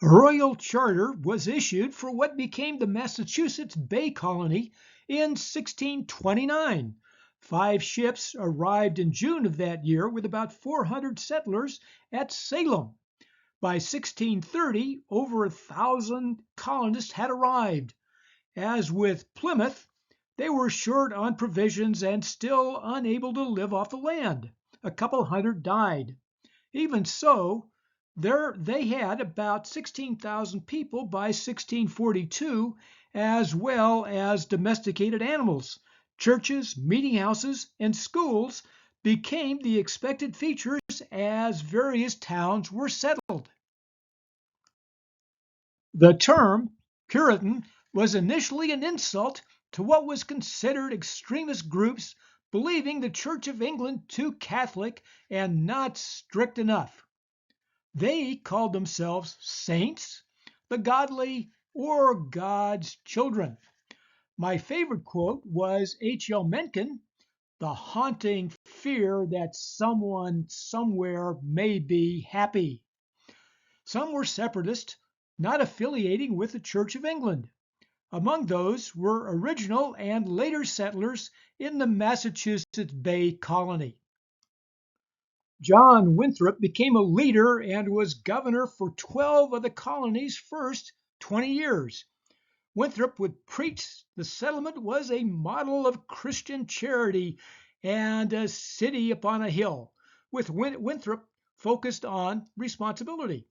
A royal charter was issued for what became the Massachusetts Bay Colony in 1629. 5 ships arrived in June of that year with about 400 settlers at Salem. By 1630, over 1,000 colonists had arrived. As with Plymouth, they were short on provisions and still unable to live off the land. A couple hundred died. Even so, they had about 16,000 people by 1642, as well as domesticated animals. Churches, meeting houses, and schools became the expected features as various towns were settled. The term Puritan was initially an insult to what was considered extremist groups believing the Church of England too Catholic and not strict enough. They called themselves saints, the godly, or God's children. My favorite quote was H.L. Mencken, the haunting fear that someone somewhere may be happy. Some were separatist, not affiliating with the Church of England. Among those were original and later settlers in the Massachusetts Bay Colony. John Winthrop became a leader and was governor for 12 of the colony's first 20 years. Winthrop would preach the settlement was a model of Christian charity and a city upon a hill, with Winthrop focused on responsibility.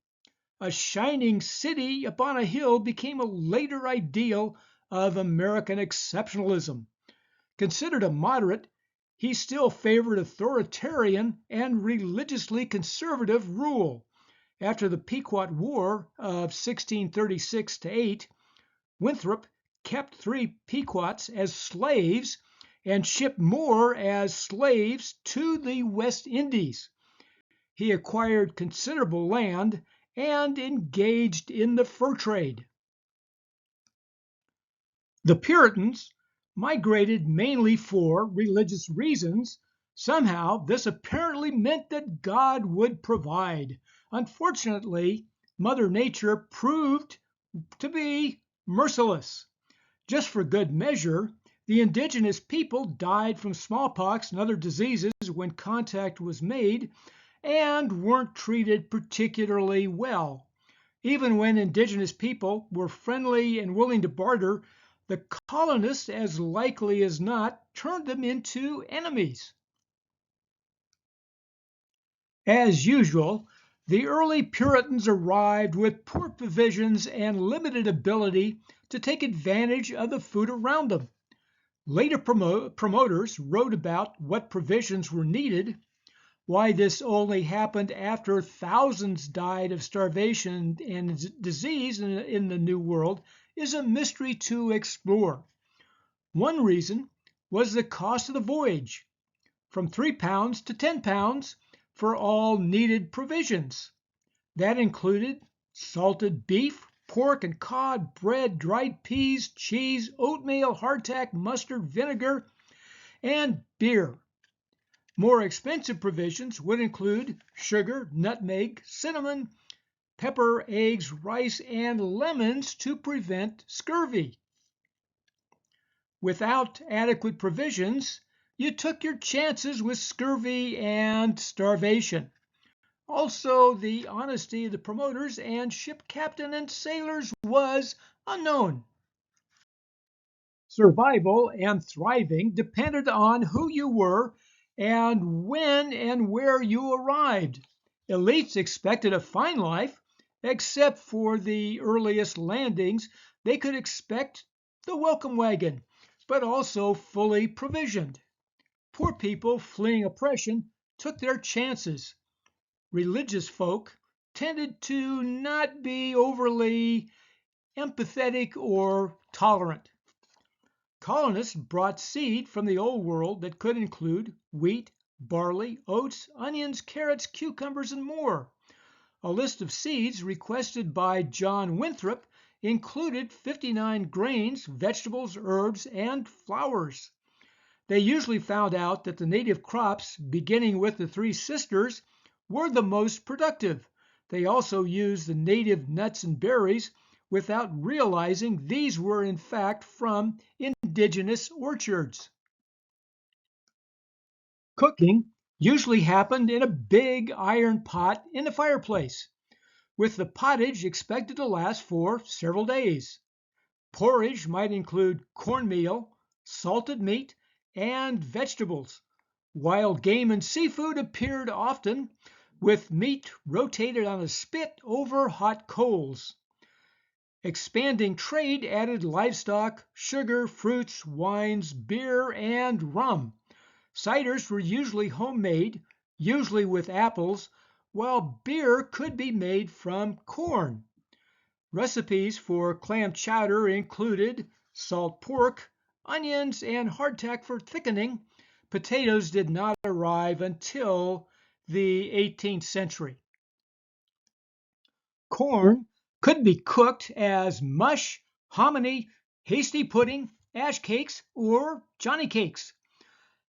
A shining city upon a hill became a later ideal of American exceptionalism. Considered a moderate, he still favored authoritarian and religiously conservative rule. After the Pequot War of 1636-8, Winthrop kept 3 Pequots as slaves and shipped more as slaves to the West Indies. He acquired considerable land and engaged in the fur trade. The Puritans migrated mainly for religious reasons. Somehow, this apparently meant that God would provide. Unfortunately, Mother Nature proved to be merciless. Just for good measure, the indigenous people died from smallpox and other diseases when contact was made and weren't treated particularly well. Even when indigenous people were friendly and willing to barter, the colonists, as likely as not, turned them into enemies. As usual, the early Puritans arrived with poor provisions and limited ability to take advantage of the food around them. Later promoters wrote about what provisions were needed. Why this only happened after thousands died of starvation and disease in the New World is a mystery to explore. One reason was the cost of the voyage, from £3 to £10 for all needed provisions. That included salted beef, pork and cod, bread, dried peas, cheese, oatmeal, hardtack, mustard, vinegar, and beer. More expensive provisions would include sugar, nutmeg, cinnamon, pepper, eggs, rice, and lemons to prevent scurvy. Without adequate provisions, you took your chances with scurvy and starvation. Also, the honesty of the promoters and ship captain and sailors was unknown. Survival and thriving depended on who you were and when and where you arrived. Elites expected a fine life. Except for the earliest landings, they could expect the welcome wagon, but also fully provisioned. Poor people fleeing oppression took their chances. Religious folk tended to not be overly empathetic or tolerant. Colonists brought seed from the Old World that could include wheat, barley, oats, onions, carrots, cucumbers, and more. A list of seeds requested by John Winthrop included 59 grains, vegetables, herbs, and flowers. They usually found out that the native crops, beginning with the 3 sisters, were the most productive. They also used the native nuts and berries without realizing these were in fact from indigenous orchards. Cooking usually happened in a big iron pot in the fireplace, with the pottage expected to last for several days. Porridge might include cornmeal, salted meat, and vegetables. Wild game and seafood appeared often, with meat rotated on a spit over hot coals. Expanding trade added livestock, sugar, fruits, wines, beer, and rum. Ciders were usually homemade, usually with apples, while beer could be made from corn. Recipes for clam chowder included salt pork, onions, and hardtack for thickening. Potatoes did not arrive until the 18th century. Corn could be cooked as mush, hominy, hasty pudding, ash cakes, or johnny cakes.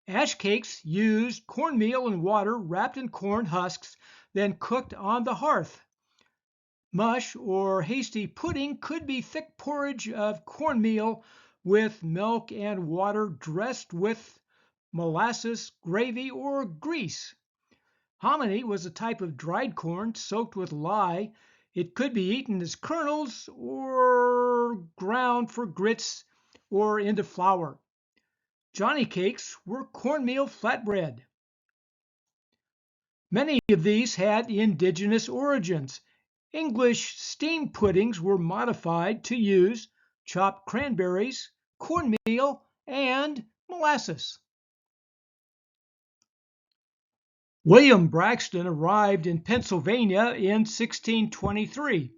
Ash cakes used cornmeal and water wrapped in corn husks, then cooked on the hearth. Mush or hasty pudding could be thick porridge of cornmeal with milk and water dressed with molasses, gravy, or grease. Hominy was a type of dried corn soaked with lye. It could be eaten as kernels or ground for grits or into flour. Johnny cakes were cornmeal flatbread. Many of these had indigenous origins. English steamed puddings were modified to use chopped cranberries, cornmeal, and molasses. William Braxton arrived in Pennsylvania in 1623.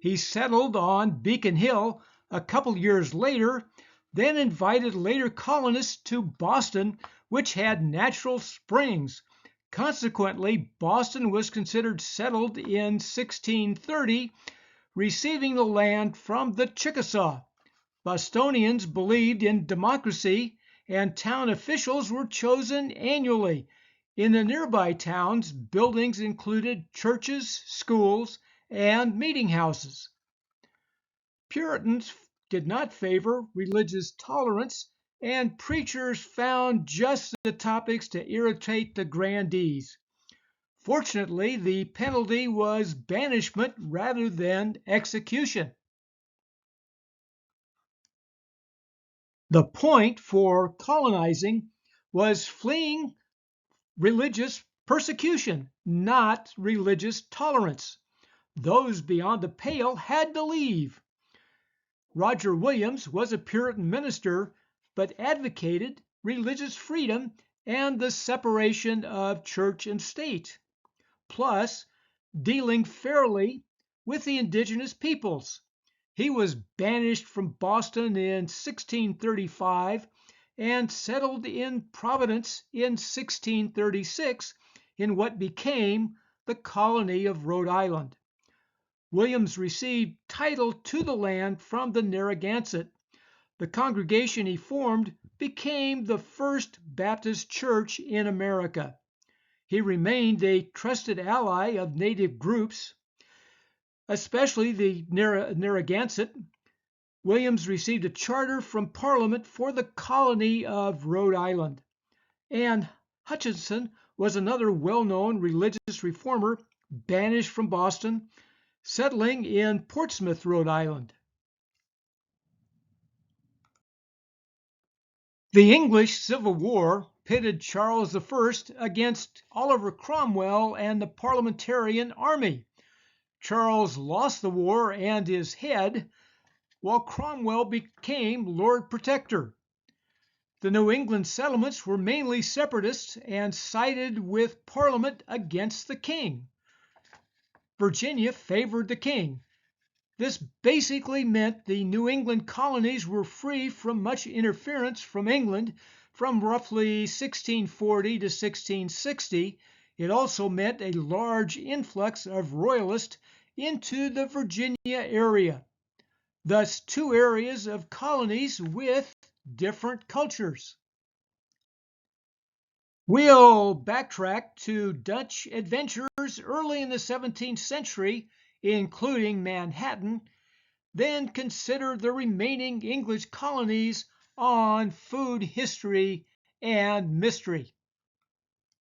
He settled on Beacon Hill a couple years later, then invited later colonists to Boston, which had natural springs. Consequently, Boston was considered settled in 1630, receiving the land from the Chickasaw. Bostonians believed in democracy, and town officials were chosen annually. In the nearby towns, buildings included churches, schools, and meeting houses. Puritans did not favor religious tolerance, and preachers found just the topics to irritate the grandees. Fortunately, the penalty was banishment rather than execution. The point for colonizing was fleeing religious persecution, not religious tolerance. Those beyond the pale had to leave. Roger Williams was a Puritan minister, but advocated religious freedom and the separation of church and state, plus dealing fairly with the indigenous peoples. He was banished from Boston in 1635 and settled in Providence in 1636 in what became the colony of Rhode Island. Williams received title to the land from the Narragansett. The congregation he formed became the first Baptist church in America. He remained a trusted ally of native groups, especially the Narragansett. Williams received a charter from Parliament for the colony of Rhode Island. And Hutchinson was another well-known religious reformer banished from Boston, settling in Portsmouth, Rhode Island. The English Civil War pitted Charles I against Oliver Cromwell and the Parliamentarian army. Charles lost the war and his head, while Cromwell became Lord Protector. The New England settlements were mainly separatists and sided with Parliament against the king. Virginia favored the king. This basically meant the New England colonies were free from much interference from England from roughly 1640 to 1660. It also meant a large influx of royalists into the Virginia area. Thus, two areas of colonies with different cultures. We'll backtrack to Dutch adventurers early in the 17th century, including Manhattan, then consider the remaining English colonies on food history and mystery.